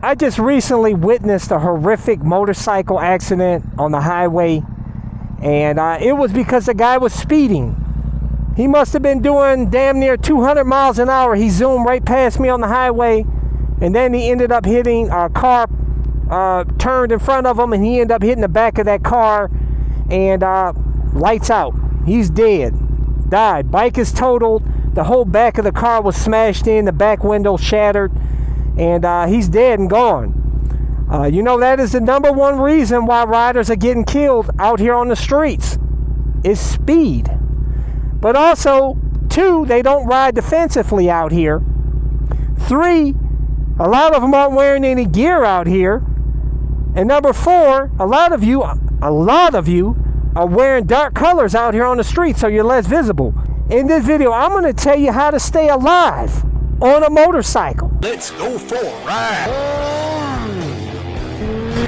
I just recently witnessed a horrific motorcycle accident on the highway, and it was because the guy was speeding. He must have been doing damn near 200 miles an hour. He zoomed right past me on the highway, and then he ended up hitting a car, turned in front of him, and he ended up hitting the back of that car, and lights out. He's dead. Died. Bike is totaled. The whole back of the car was smashed in. The back window shattered. And he's dead and gone. You know, that is the number one reason why riders are getting killed out here on the streets, is speed. But also, 2, they don't ride defensively out here. 3, a lot of them aren't wearing any gear out here. And number 4, a lot of you are wearing dark colors out here on the street, so you're less visible. In this video, I'm going to tell you how to stay alive on a motorcycle. Let's go for a ride.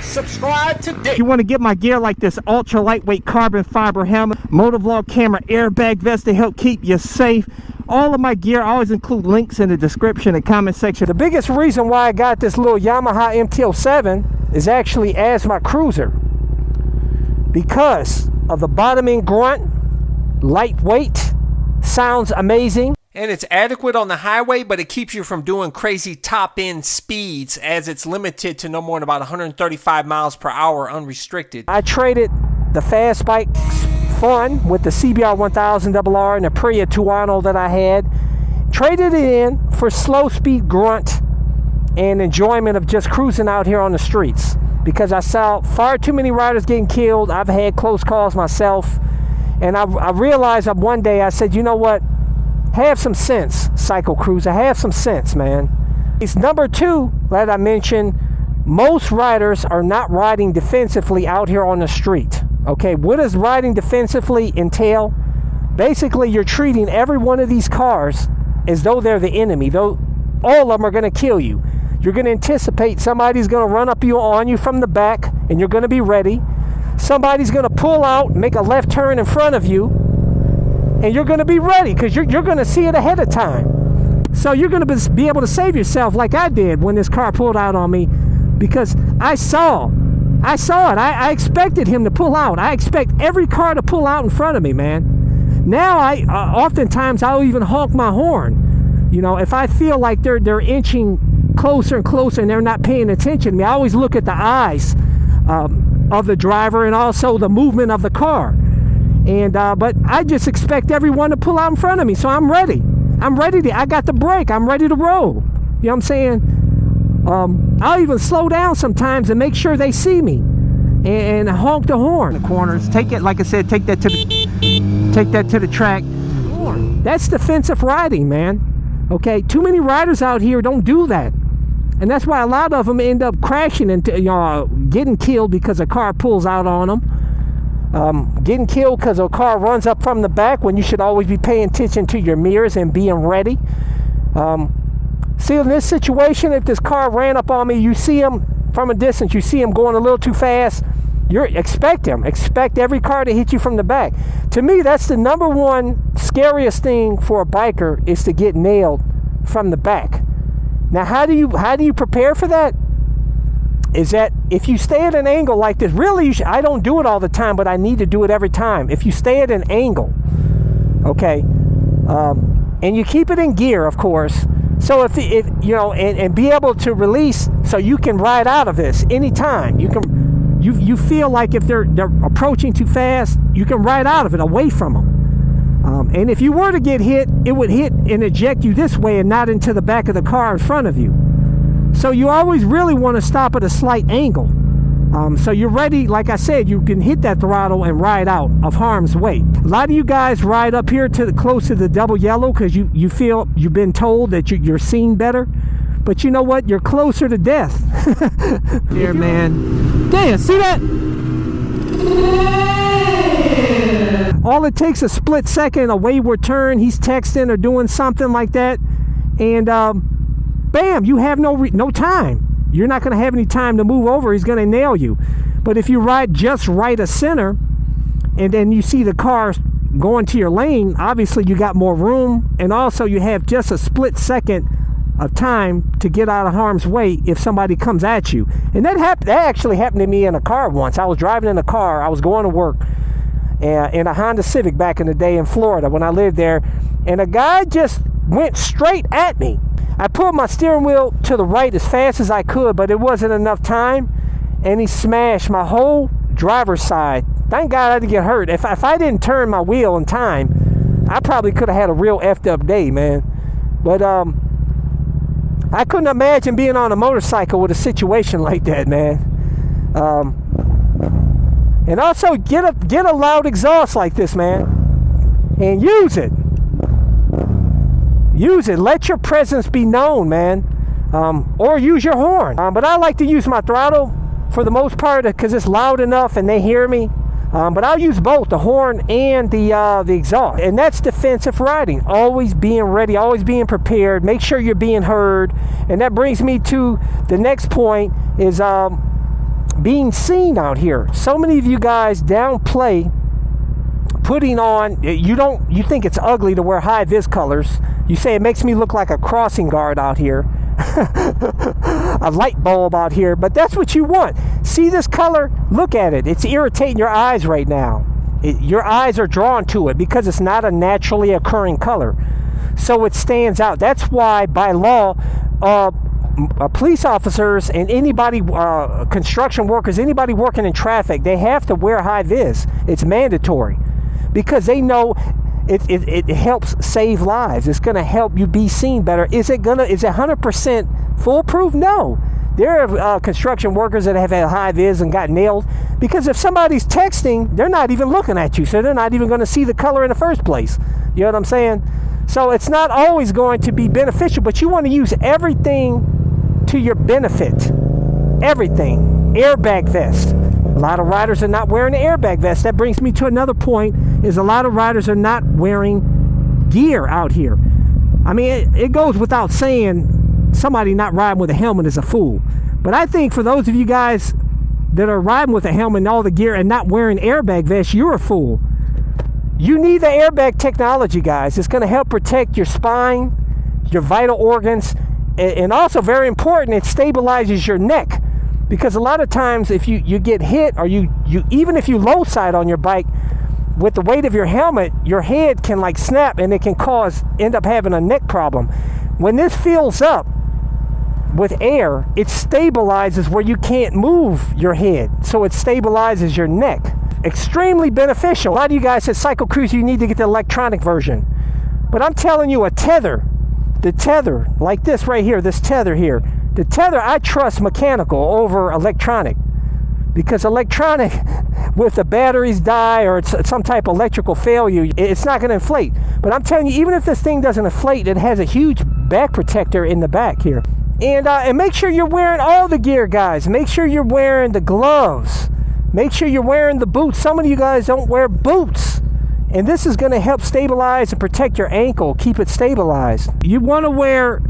Subscribe today. You want to get my gear like this ultra lightweight carbon fiber helmet, motovlog camera, airbag vest to help keep you safe. All of my gear, I always include links in the description and comment section. The biggest reason why I got this little Yamaha MT-07 is actually as my cruiser, because of the bottom end grunt, lightweight, sounds amazing. And it's adequate on the highway, but it keeps you from doing crazy top-end speeds, as it's limited to no more than about 135 miles per hour unrestricted. I traded the fast bike fun with the CBR 1000RR and the Aprilia Tuono that I had. Traded it in for slow speed grunt and enjoyment of just cruising out here on the streets. Because I saw far too many riders getting killed. I've had close calls myself. And I realized that one day, I said, you know what? Have some sense, Cycle Cruiser. Have some sense, man. It's number 2 that I mentioned. Most riders are not riding defensively out here on the street. Okay, what does riding defensively entail? Basically, you're treating every one of these cars as though they're the enemy. Though all of them are going to kill you. You're going to anticipate somebody's going to run up on you from the back, and you're going to be ready. Somebody's going to pull out, make a left turn in front of you, and you're going to be ready because you're going to see it ahead of time. So you're going to be able to save yourself like I did when this car pulled out on me, because I saw it. I expected him to pull out. I expect every car to pull out in front of me, man. Now oftentimes I'll even honk my horn. You know, if I feel like they're inching closer and closer and they're not paying attention to me, I always look at the eyes of the driver and also the movement of the car. And but I just expect everyone to pull out in front of me, so I'm ready. I got the brake. I'm ready to roll. You know what I'm saying? I'll even slow down sometimes and make sure they see me, and honk the horn. The corners, take it, like I said, take that to the track. That's defensive riding, man. Okay, too many riders out here don't do that, and that's why a lot of them end up crashing into, getting killed because a car pulls out on them. Getting killed because a car runs up from the back when you should always be paying attention to your mirrors and being ready. See, in this situation, if this car ran up on me, you see him from a distance, you see him going a little too fast, expect every car to hit you from the back. To me, that's the number one scariest thing for a biker, is to get nailed from the back. Now, how do you prepare for that? Is that if you stay at an angle like this, really, I don't do it all the time, but I need to do it every time. If you stay at an angle, okay, and you keep it in gear, of course, so if you know, and be able to release, so you can ride out of this anytime. You feel like if they're approaching too fast, you can ride out of it, away from them. And if you were to get hit, it would hit and eject you this way and not into the back of the car in front of you. So you always really want to stop at a slight angle. So you're ready, like I said, you can hit that throttle and ride out of harm's way. A lot of you guys ride up here to close to the double yellow because you feel you've been told that you're seeing better. But you know what? You're closer to death. Here, man. Damn, see that? All it takes a split second, a wayward turn, he's texting or doing something like that, and bam, you have no time. You're not going to have any time to move over. He's going to nail you. But if you ride just right of center, and then you see the car going to your lane, obviously you got more room, and also you have just a split second of time to get out of harm's way if somebody comes at you. And that actually happened to me in a car once. I was driving in a car. I was going to work in a Honda Civic back in the day in Florida when I lived there, and a guy just went straight at me. I put my steering wheel to the right as fast as I could, but it wasn't enough time, and he smashed my whole driver's side. Thank God I didn't get hurt. If I didn't turn my wheel in time, I probably could have had a real effed up day, man. But I couldn't imagine being on a motorcycle with a situation like that, man. And also get a loud exhaust like this, man, and use it. Use it. Let your presence be known, man. Or use your horn. But I like to use my throttle for the most part because it's loud enough and they hear me. But I'll use both, the horn and the exhaust. And that's defensive riding. Always being ready, always being prepared. Make sure you're being heard. And that brings me to the next point is being seen out here. So many of you guys downplay putting on, you think it's ugly to wear high vis colors. You say it makes me look like a crossing guard out here. A light bulb out here, but that's what you want. See this color? Look at it. It's irritating your eyes right now. Your eyes are drawn to it because it's not a naturally occurring color. So it stands out. That's why by law, police officers and anybody, construction workers, anybody working in traffic, they have to wear high vis. It's mandatory because they know it helps save lives. It's going to help you be seen better. Is it 100% foolproof? No. There are construction workers that have had high vis and got nailed because if somebody's texting, they're not even looking at you, so they're not even going to see the color in the first place. You know what I'm saying? So it's not always going to be beneficial, but you want to use everything to your benefit. Everything. Airbag vest. A lot of riders are not wearing an airbag vest. That brings me to another point, is a lot of riders are not wearing gear out here. I mean, it goes without saying somebody not riding with a helmet is a fool. But I think for those of you guys that are riding with a helmet and all the gear and not wearing airbag vests, you're a fool. You need the airbag technology, guys. It's going to help protect your spine, your vital organs, and also very important, it stabilizes your neck. Because a lot of times if you get hit or you even if you low side on your bike, with the weight of your helmet, your head can like snap and it can end up having a neck problem. When this fills up with air, it stabilizes where you can't move your head. So it stabilizes your neck. Extremely beneficial. A lot of you guys said Cycle Cruise, you need to get the electronic version. But I'm telling you, the tether, like this right here, this tether here, the tether, I trust mechanical over electronic. Because electronic, with the batteries die or it's some type of electrical failure, it's not going to inflate. But I'm telling you, even if this thing doesn't inflate, it has a huge back protector in the back here. And make sure you're wearing all the gear, guys. Make sure you're wearing the gloves. Make sure you're wearing the boots. Some of you guys don't wear boots. And this is going to help stabilize and protect your ankle, keep it stabilized. You want to wear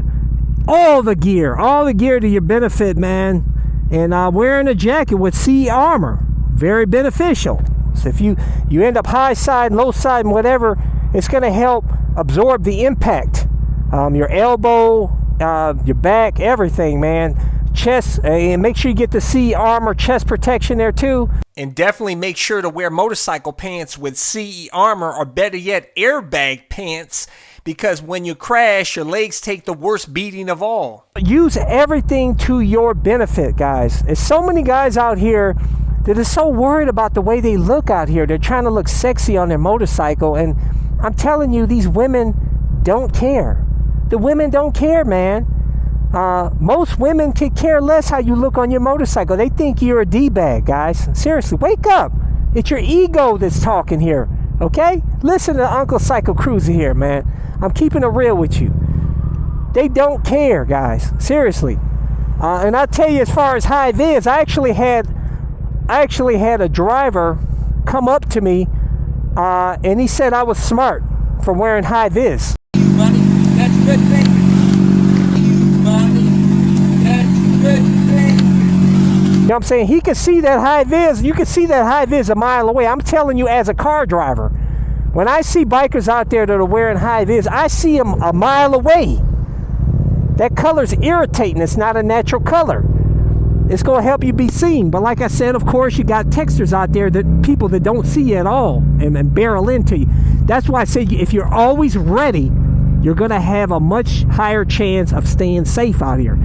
all the gear to your benefit, man. And wearing a jacket with CE armor, very beneficial. So if you end up high side, low side, and whatever, it's going to help absorb the impact. Your elbow, your back, everything, man. Chest, and make sure you get the CE armor chest protection there too. And definitely make sure to wear motorcycle pants with CE armor, or better yet, airbag pants, because when you crash, your legs take the worst beating of all. Use everything to your benefit, guys. There's so many guys out here that are so worried about the way they look out here. They're trying to look sexy on their motorcycle, and I'm telling you, these women don't care. The women don't care, man. Most women could care less how you look on your motorcycle. They think you're a D-bag, guys. Seriously, wake up. It's your ego that's talking here, okay? Listen to Uncle Cycle Cruiser here, man. I'm keeping it real with you. They don't care, guys. Seriously. And I'll tell you, as far as high vis, I actually had a driver come up to me, and he said I was smart for wearing high vis. Money, that's a good thing. You know what I'm saying? He could see that high vis. You could see that high vis a mile away. I'm telling you, as a car driver, when I see bikers out there that are wearing high vis, I see them a mile away. That color's irritating. It's not a natural color. It's going to help you be seen. But like I said, of course, you got texters out there, that people that don't see you at all and barrel into you. That's why I say if you're always ready, you're going to have a much higher chance of staying safe out here.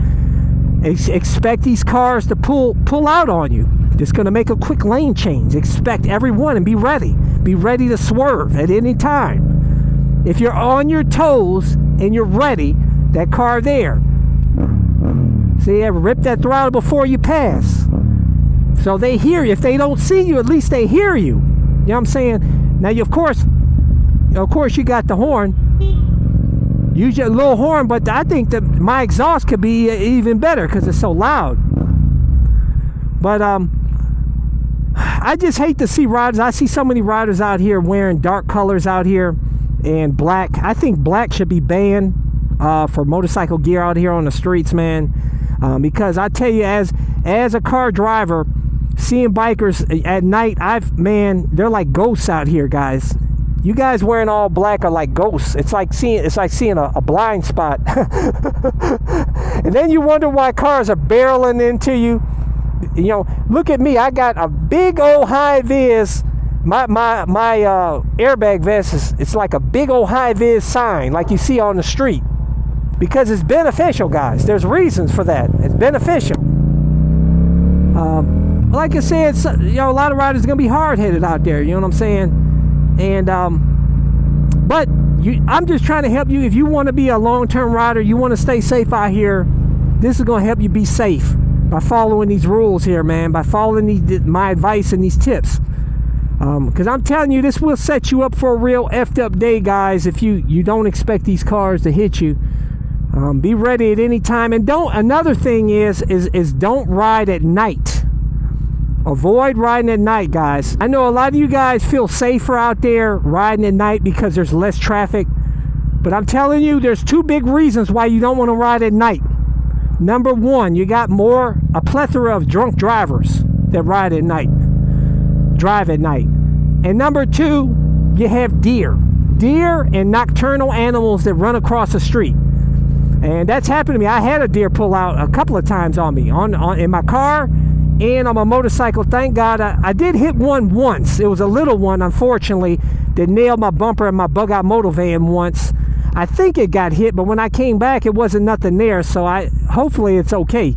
Expect these cars to pull out on you. It's going to make a quick lane change. Expect everyone and be ready. Be ready to swerve at any time. If you're on your toes and you're ready, that car there, see, rip that throttle before you pass. So they hear you. If they don't see you, at least they hear you. You know what I'm saying? Now, of course, you got the horn. Use your little horn, but I think that my exhaust could be even better because it's so loud. But I just hate to see riders. I see so many riders out here wearing dark colors out here and black. I think black should be banned for motorcycle gear out here on the streets, man. Because I tell you, as a car driver, seeing bikers at night, they're like ghosts out here, guys. You guys wearing all black are like ghosts. It's like seeing a blind spot. And then you wonder why cars are barreling into you. You know, look at me. I got a big old high vis. My airbag vest it's like a big old high vis sign like you see on the street. Because it's beneficial, guys. There's reasons for that. It's beneficial. Like I said, a lot of riders are going to be hard-headed out there. You know what I'm saying? And but I'm just trying to help you. If you want to be a long-term rider, you want to stay safe out here, this is going to help you be safe by following these rules here, man, by following my advice and these tips. Because I'm telling you, this will set you up for a real effed up day, guys, if you don't expect these cars to hit you. Be ready at any time. And another thing is don't ride at night. Avoid riding at night, guys. I know a lot of you guys feel safer out there riding at night because there's less traffic. But I'm telling you, there's two big reasons why you don't want to ride at night. Number one, you got a plethora of drunk drivers that drive at night. And number two, you have deer and nocturnal animals that run across the street. And that's happened to me. I had a deer pull out a couple of times on me in my car and on my motorcycle. Thank God I did hit one once. It was a little one, unfortunately, that nailed my bumper in my bug out motor van once. I think it got hit, but when I came back, it wasn't nothing there, so hopefully it's okay.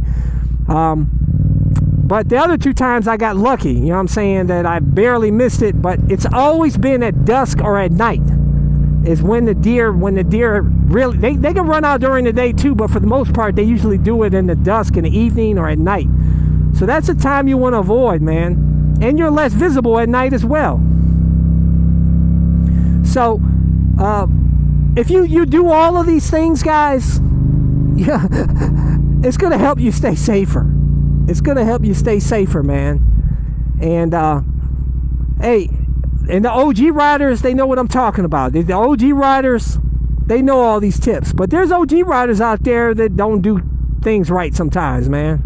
But the other two times I got lucky, you know what I'm saying, that I barely missed it. But it's always been at dusk or at night is when the deer really, they can run out during the day too, but for the most part, they usually do it in the dusk, in the evening, or at night. So that's a time you want to avoid, man. And you're less visible at night as well. So, if you do all of these things, guys, yeah, it's going to help you stay safer. It's going to help you stay safer, man. And, hey, and the OG riders, they know what I'm talking about. The OG riders, they know all these tips. But there's OG riders out there that don't do things right sometimes, man.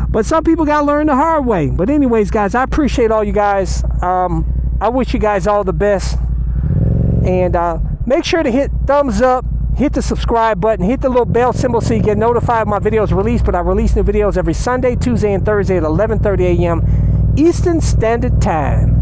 But some people got to learn the hard way. But anyways, guys, I appreciate all you guys. I wish you guys all the best. And make sure to hit thumbs up, hit the subscribe button, hit the little bell symbol so you get notified when my videos released. But I release new videos every Sunday, Tuesday, and Thursday at 11:30 a.m. Eastern Standard Time.